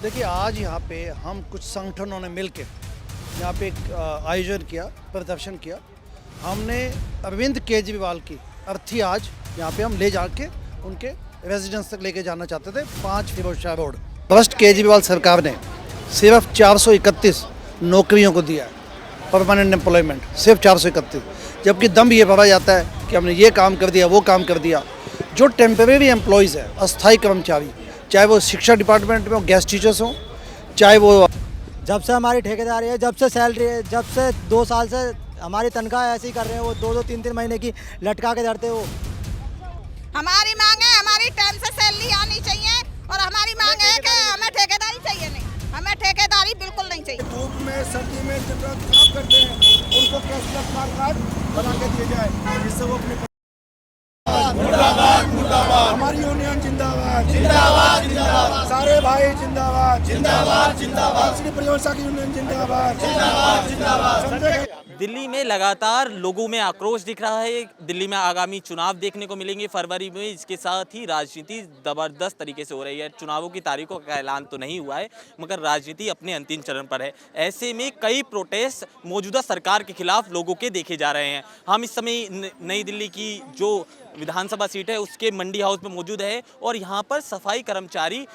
देखिए आज यहाँ पे हम कुछ संगठनों ने मिल के यहाँ पे एक आयोजन किया, प्रदर्शन किया। हमने अरविंद केजरीवाल की अर्थी आज यहाँ पे हम ले जाके उनके रेजिडेंस तक लेके जाना चाहते थे। 5 फिरोजशाह रोड भ्रष्ट केजरीवाल सरकार ने सिर्फ 431 नौकरियों को दिया है, परमानेंट एम्प्लॉयमेंट सिर्फ 431, जबकि दम ये भरा जाता है कि हमने ये काम कर दिया, वो काम कर दिया। जो टेम्परेरी एम्प्लॉयज़ है, अस्थायी कर्मचारी, चाहे वो शिक्षा डिपार्टमेंट में हो, गेस्ट टीचर्स हों, चाहे वो जब से हमारी ठेकेदारी है, जब से सैलरी है, जब से 2 साल से हमारी तनख्वाह ऐसी कर रहे हैं, वो 2-2 3-3 महीने की लटका के धरते हो। हमारी मांग है, हमारी टाइम से सैलरी आनी चाहिए और हमारी मांग है कि हमें ठेकेदारी चाहिए नहीं, हमें ठेकेदारी बिल्कुल नहीं चाहिए। धूप में सर्दी में जब काम करते हैं उनको कैशलेस कार्ड बना के दिए जाए, जिससे वो अपने मुर्दाबाद मुर्दाबाद, हमारी यूनियन जिंदाबाद जिंदाबाद जिंदाबाद, सारे भाई जिंदाबाद जिंदाबाद जिंदाबाद, श्री परियोजना की यूनियन जिंदाबाद जिंदाबाद जिंदाबाद। दिल्ली में लगातार लोगों में आक्रोश दिख रहा है। दिल्ली में आगामी चुनाव देखने को मिलेंगे फरवरी में। इसके साथ ही राजनीति ज़बरदस्त तरीके से हो रही है। चुनावों की तारीखों का ऐलान तो नहीं हुआ है, मगर राजनीति अपने अंतिम चरण पर है। ऐसे में कई प्रोटेस्ट मौजूदा सरकार के खिलाफ लोगों के देखे जा रहे हैं। हम इस समय नई दिल्ली की जो विधानसभा सीट है उसके मंडी हाउस में मौजूद है और यहाँ पर सफाई कर्मचारी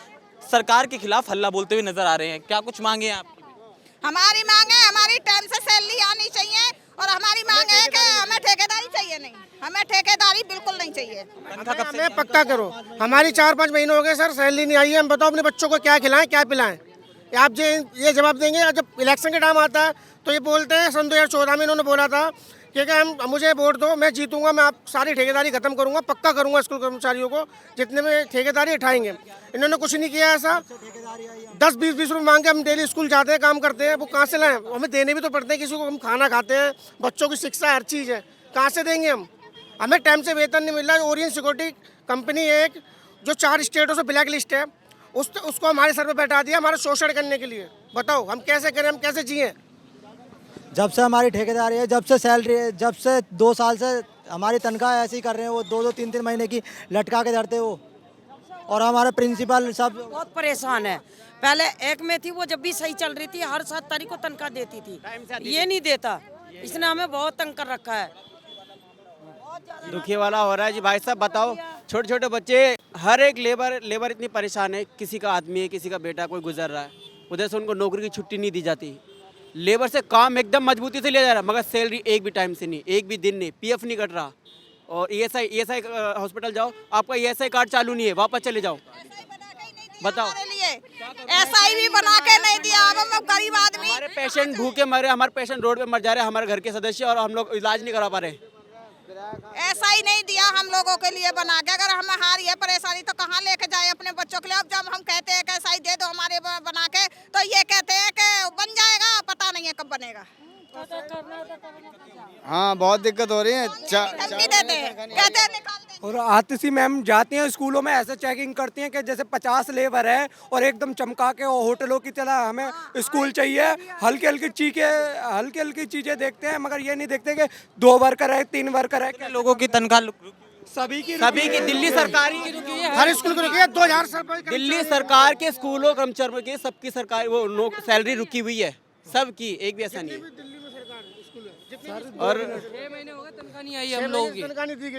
सरकार के खिलाफ हल्ला बोलते हुए नजर आ रहे हैं। क्या कुछ मांगे हैं आप? हमारी मांग है, हमारी टाइम से सैलरी आनी चाहिए और हमारी मांग है कि हमें ठेकेदारी चाहिए नहीं, हमें ठेकेदारी बिल्कुल नहीं चाहिए। हमें पक्का करो। हमारी 4-5 महीने हो गए सर, सैलरी नहीं आई है। हम बताओ अपने बच्चों को क्या खिलाएं, क्या पिलाएं? आप ये जवाब देंगे। जब इलेक्शन का टाइम आता है तो ये बोलते हैं, सन 2014 में इन्होंने बोला था कि हम मुझे वोट दो, मैं जीतूंगा, मैं आप सारी ठेकेदारी खत्म करूंगा, पक्का करूंगा स्कूल कर्मचारियों को जितने में ठेकेदारी उठाएंगे। इन्होंने कुछ नहीं किया ऐसा। 10-20 रुपये मांग के हम डेली स्कूल जाते हैं, काम करते हैं, वो कहाँ से लाएं? हमें देने भी तो पड़ते हैं, किसी को हम खाना खाते हैं, बच्चों की शिक्षा हर चीज़ है, कहाँ से देंगे हम? हमें टाइम से वेतन नहीं मिल रहा है। ओरियन सिक्योरिटी कंपनी एक जो 4 स्टेटों से ब्लैक लिस्ट है, उसको हमारे सर पे बैठा दिया हमारा शोषण करने के लिए। बताओ हम कैसे करें, हम कैसे जिएं? जब से हमारी ठेकेदारी है, जब से सैलरी है, जब से 2 साल से हमारी तनख्वाह ऐसी कर रहे हैं, वो 2-2 3-3 महीने की लटका के धरते हो। और हमारे प्रिंसिपल सब बहुत परेशान है। पहले एक में थी, वो जब भी सही चल रही थी, हर 7 तारीख को तनख्वाह देती थी, ये नहीं देता। इसने हमें बहुत तंग कर रखा है। दुखी वाला हो रहा है जी। भाई साहब बताओ, छोटे छोटे बच्चे, हर एक लेबर इतनी परेशान है। किसी का आदमी है, किसी का बेटा कोई गुजर रहा है, उधर से उनको नौकरी की छुट्टी नहीं दी जाती। लेबर से काम एकदम मजबूती से लिया जा रहा है, मगर सैलरी एक भी टाइम से नहीं, एक भी दिन नहीं, पीएफ नहीं कट रहा। और ईएसआई हॉस्पिटल जाओ, आपका ईएसआई कार्ड चालू नहीं है, वापस चले जाओ। बताओ, एसआई भी बना के नहीं दिया। हम गरीब आदमी, हमारे पेशेंट भूखे मरे, हमारे पेशेंट रोड पे मर जा रहे हैं, हमारे घर के सदस्य, और हम लोग इलाज नहीं करा पा रहे। ऐसा ही नहीं दिया हम लोगों के लिए बना के। अगर हमें हार ये परेशानी तो कहाँ लेके जाए अपने बच्चों के लिए? अब जब हम कहते हैं कि ऐसा ही दे दो हमारे बना के, तो ये कहते हैं कि बन जाएगा, पता नहीं है कब बनेगा। हाँ बहुत दिक्कत हो रही है। धमकी देते हैं, कहते हैं निकाल देंगे। और आतिशी मैम जाती हैं स्कूलों में, ऐसे चेकिंग करती हैं कि जैसे 50 लेबर है और एकदम चमका के होटलों की तरह हमें स्कूल चाहिए। हल्की हल्की चीजें देखते हैं, मगर ये नहीं देखते कि 2 वर्कर है, 3 वर्कर है। लोगों की तनख्वाह सभी की दिल्ली सरकारी हर स्कूल को रुकी है 2000 दिल्ली सरकार के स्कूलों कर्मचारियों की सबकी सरकारी वो सैलरी रुकी हुई है, सबकी, एक भी ऐसा नहीं है। और 6 महीने हो गए तनख्वाह नहीं आई हम लोगों की,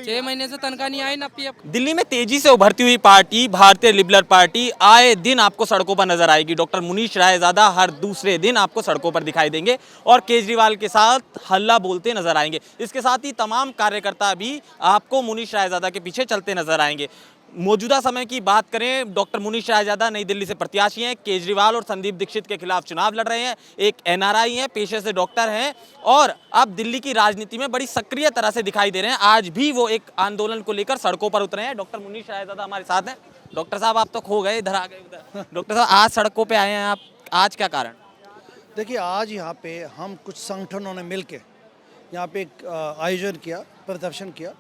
6 महीने से तनख्वाह नहीं आई ना पीएफ। दिल्ली में तेजी से उभरती हुई पार्टी भारतीय लिबरल पार्टी आए दिन आपको सड़कों पर नजर आएगी। डॉक्टर मुनीश रायजादा हर दूसरे दिन आपको सड़कों पर दिखाई देंगे और केजरीवाल के साथ हल्ला बोलते नजर आएंगे। इसके साथ ही तमाम कार्यकर्ता भी आपको मुनीश रायजादा के पीछे चलते नजर आएंगे। मौजूदा समय की बात करें, डॉक्टर मुनीश रायजादा नई दिल्ली से प्रत्याशी हैं। केजरीवाल और संदीप दीक्षित के खिलाफ चुनाव लड़ रहे हैं। एक एनआरआई हैं, पेशे से डॉक्टर हैं और अब दिल्ली की राजनीति में बड़ी सक्रिय तरह से दिखाई दे रहे हैं। आज भी वो एक आंदोलन को लेकर सड़कों पर उतरे हैं। डॉक्टर मुनीश रायजादा हमारे साथ हैं। डॉक्टर साहब आप तो खो गए, इधर आ गए उधर। डॉक्टर साहब आज सड़कों पर आए हैं आप, आज क्या कारण? देखिए आज यहाँ पे हम कुछ संगठनों ने मिल के यहाँ पे एक आयोजन किया, प्रदर्शन किया।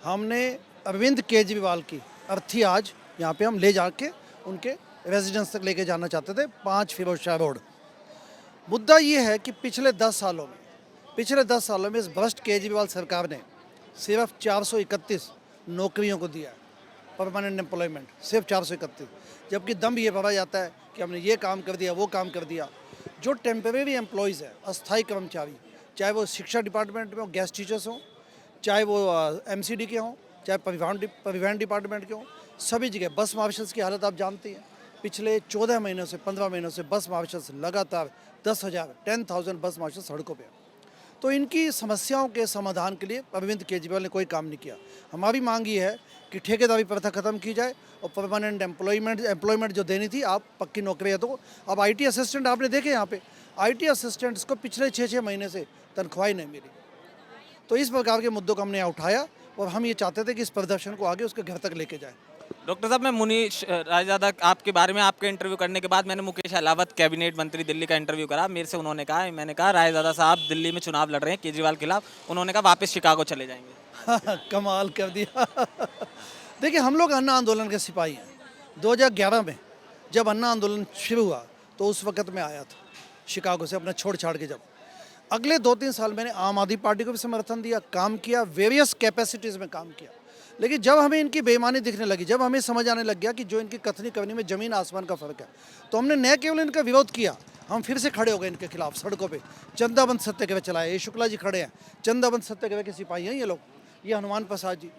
हमने अरविंद केजरीवाल की अर्थी आज यहाँ पे हम ले जाके उनके रेजिडेंस तक लेके जाना चाहते थे, 5 फिरोजशाह रोड। मुद्दा ये है कि पिछले 10 सालों में इस भ्रष्ट केजरीवाल सरकार ने सिर्फ 431 नौकरियों को दिया है, परमानेंट एम्प्लॉयमेंट सिर्फ 431, जबकि दम ये भरा जाता है कि हमने ये काम कर दिया, वो काम कर दिया। जो टेम्परेरी एम्प्लॉयज़ हैं, अस्थायी कर्मचारी, चाहे वो शिक्षा डिपार्टमेंट में हो, गेस्ट टीचर्स हों, चाहे वो एमसीडी के हों, चाहे परिवहन डिपार्टमेंट के हों, सभी जगह बस मार्शल्स की हालत आप जानती हैं। पिछले 14 महीनों से 15 महीनों से बस मार्शल्स लगातार 10,000 बस मार्शल सड़कों पे हैं। तो इनकी समस्याओं के समाधान के लिए अरविंद केजरीवाल ने कोई काम नहीं किया। हमारी मांग ये है कि ठेकेदारी प्रथा खत्म की जाए और परमानेंट एम्प्लॉयमेंट जो देनी थी, आप पक्की नौकरी है तो अब आईटी असिस्टेंट आपने देखे यहाँ पे, आईटी असिस्टेंट्स को पिछले 6 महीने से तनख्वाही नहीं मिली। तो इस प्रकार के मुद्दों को हमने यहाँ उठाया और हम ये चाहते थे कि इस प्रदर्शन को आगे उसके घर तक लेके जाए। डॉक्टर साहब, मैं मुनीश रायजादा आपके बारे में आपका इंटरव्यू करने के बाद मैंने मुकेश अहलावत कैबिनेट मंत्री दिल्ली का इंटरव्यू करा। मेरे से उन्होंने कहा, मैंने कहा रायजादा साहब दिल्ली में चुनाव लड़ रहे हैं केजरीवाल के खिलाफ, उन्होंने कहा वापस शिकागो चले जाएंगे। कमाल कर दिया। देखिए, हम लोग अन्ना आंदोलन के सिपाही हैं। 2011 में जब अन्ना आंदोलन शुरू हुआ तो उस वक्त मैं आया था शिकागो से अपना छोड़ छाड़ के। जब अगले 2-3 साल मैंने आम आदमी पार्टी को भी समर्थन दिया, काम किया, वेरियस कैपेसिटीज़ में काम किया। लेकिन जब हमें इनकी बेईमानी दिखने लगी, जब हमें समझ आने लग गया कि जो इनकी कथनी करनी में ज़मीन आसमान का फ़र्क है, तो हमने न केवल इनका विरोध किया, हम फिर से खड़े हो गए इनके खिलाफ सड़कों पे। चंदाबंद सत्याग्रह चलाया, ये शुक्ला जी खड़े हैं, चंदाबंद सत्याग्रह के सिपाही हैं ये लोग, ये हनुमान प्रसाद जी।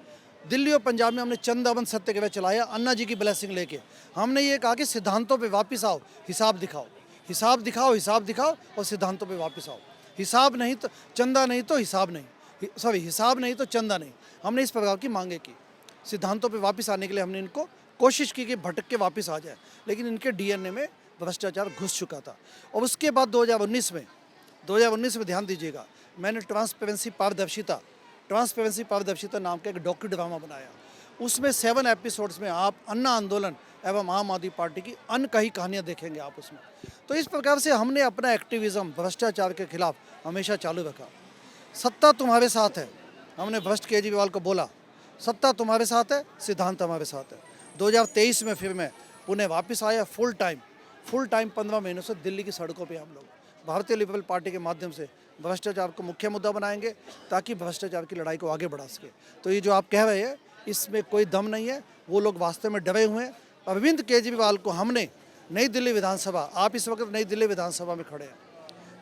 दिल्ली और पंजाब में हमने चंदाबंद सत्याग्रह चलाया अन्ना जी की ब्लेसिंग लेके। हमने ये कहा कि सिद्धांतों पे वापस आओ, हिसाब दिखाओ, हिसाब दिखाओ, हिसाब दिखाओ और सिद्धांतों पे वापस आओ। हिसाब नहीं तो चंदा नहीं तो हिसाब नहीं, सॉरी हिसाब नहीं तो चंदा नहीं। हमने इस प्रकार की मांगे की। सिद्धांतों पे वापस आने के लिए हमने इनको कोशिश की कि भटक के वापस आ जाए, लेकिन इनके डीएनए में भ्रष्टाचार घुस चुका था। और उसके बाद 2019 में ध्यान दीजिएगा, मैंने ट्रांसपेरेंसी पारदर्शिता नाम का एक डॉक्यू ड्रामा बनाया। उसमें 7 एपिसोड्स में आप अन्ना आंदोलन एवं आम आदमी पार्टी की अनकही कहानियाँ देखेंगे आप उसमें। तो इस प्रकार से हमने अपना एक्टिविज़म भ्रष्टाचार के खिलाफ हमेशा चालू रखा। सत्ता तुम्हारे साथ है, हमने भ्रष्ट केजरीवाल को बोला, सत्ता तुम्हारे साथ है, सिद्धांत हमारे साथ है। 2023 में फिर मैं पुणे वापस आया फुल टाइम 15 महीनों से दिल्ली की सड़कों पे हम लोग भारतीय लिबरल पार्टी के माध्यम से भ्रष्टाचार को मुख्य मुद्दा बनाएंगे ताकि भ्रष्टाचार की लड़ाई को आगे बढ़ा सके। तो ये जो आप कह रहे हैं इसमें कोई दम नहीं है, वो लोग वास्तव में डरे हुए हैं। अरविंद केजरीवाल को हमने नई दिल्ली विधानसभा, आप इस वक्त नई दिल्ली विधानसभा में खड़े हैं,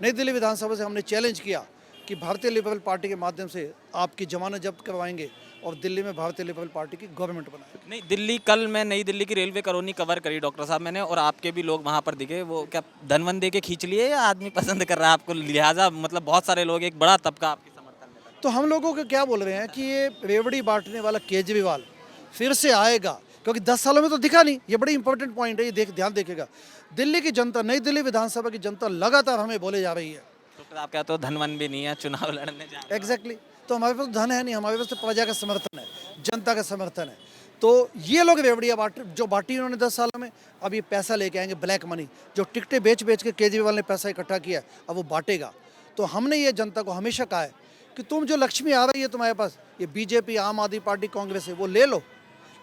नई दिल्ली विधानसभा से हमने चैलेंज किया कि भारतीय लिबरल पार्टी के माध्यम से आपकी जमानत जब्त करवाएंगे और दिल्ली में भारतीय लिबरल पार्टी की गवर्नमेंट बनाएंगे। नहीं, दिल्ली कल मैं नई दिल्ली की रेलवे कॉलोनी कवर करी डॉक्टर साहब मैंने, और आपके भी लोग वहाँ पर दिखे। वो क्या धनवन दे के खींच लिए या आदमी पसंद कर रहा है आपको, लिहाजा मतलब बहुत सारे लोग, एक बड़ा तबका आपके समर्थन में था। तो हम लोगों को क्या बोल रहे हैं कि ये रेवड़ी बांटने वाला केजरीवाल फिर से आएगा, क्योंकि 10 सालों में तो दिखा नहीं। ये बड़ी इंपॉर्टेंट पॉइंट है, ये ध्यान देखेगा। दिल्ली की जनता, नई दिल्ली विधानसभा की जनता लगातार हमें बोले जा रही है। डॉक्टर आप क्या तो धनवन भी नहीं है, चुनाव लड़ने जा रहे हैं। एग्जैक्टली तो हमारे पास धन है नहीं, हमारे पास तो प्रजा का समर्थन है, जनता का समर्थन है। तो ये लोग रेवड़ियाँ जो बांटी इन्होंने 10 सालों में, अब ये पैसा लेके आएंगे, ब्लैक मनी जो टिकटें बेच के केजरीवाल ने पैसा इकट्ठा किया अब वो बांटेगा। तो हमने ये जनता को हमेशा कहा है कि तुम जो लक्ष्मी आ रही है तुम्हारे पास, ये बीजेपी, आम आदमी पार्टी, कांग्रेस है, वो ले लो।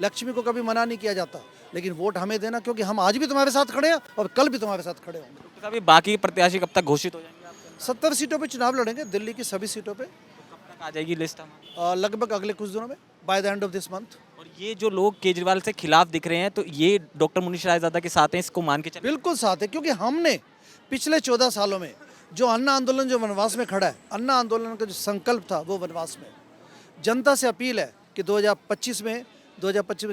लक्ष्मी को कभी मना नहीं किया जाता, लेकिन वोट हमें देना, क्योंकि हम आज भी तुम्हारे साथ खड़े हैं और कल भी तुम्हारे साथ खड़े होंगे। तो अभी बाकी प्रत्याशी कब तक घोषित हो जाएंगे आपके? 70 सीटों पे चुनाव लड़ेंगे, दिल्ली की सभी सीटों पे। कब तक आ जाएगी लिस्ट हम? लगभग अगले कुछ दिनों में, by the end of this month. और ये जो लोग केजरीवाल से खिलाफ दिख रहे हैं, तो ये डॉक्टर मुनीश रायजादा के साथ हैं, इसको मान के चलिए। बिल्कुल साथ है, क्योंकि हमने पिछले 14 सालों में जो अन्ना आंदोलन जो वनवास में खड़ा है, अन्ना आंदोलन का जो संकल्प था वो वनवास में। जनता से अपील है कि 2025 में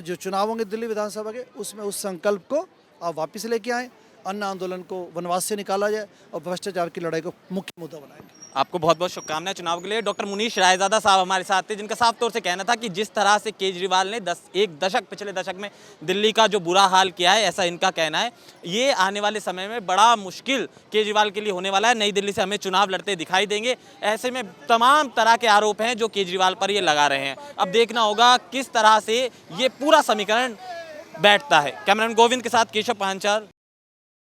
जो चुनाव होंगे दिल्ली विधानसभा के, उसमें उस संकल्प को आप वापस लेके आएँ, अन्ना आंदोलन को वनवास से निकाला जाए और भ्रष्टाचार की लड़ाई को मुख्य मुद्दा बनाएंगे। आपको बहुत बहुत शुभकामनाएं चुनाव के लिए। डॉक्टर मुनीश रायजादा साहब हमारे साथ थे, जिनका साफ तौर से कहना था कि जिस तरह से केजरीवाल ने पिछले दशक में दिल्ली का जो बुरा हाल किया है, ऐसा इनका कहना है। ये आने वाले समय में बड़ा मुश्किल केजरीवाल के लिए होने वाला है। नई दिल्ली से हमें चुनाव लड़ते दिखाई देंगे। ऐसे में तमाम तरह के आरोप हैं जो केजरीवाल पर ये लगा रहे हैं। अब देखना होगा किस तरह से ये पूरा समीकरण बैठता है। कैमरामैन गोविंद के साथ केशव पांचाल।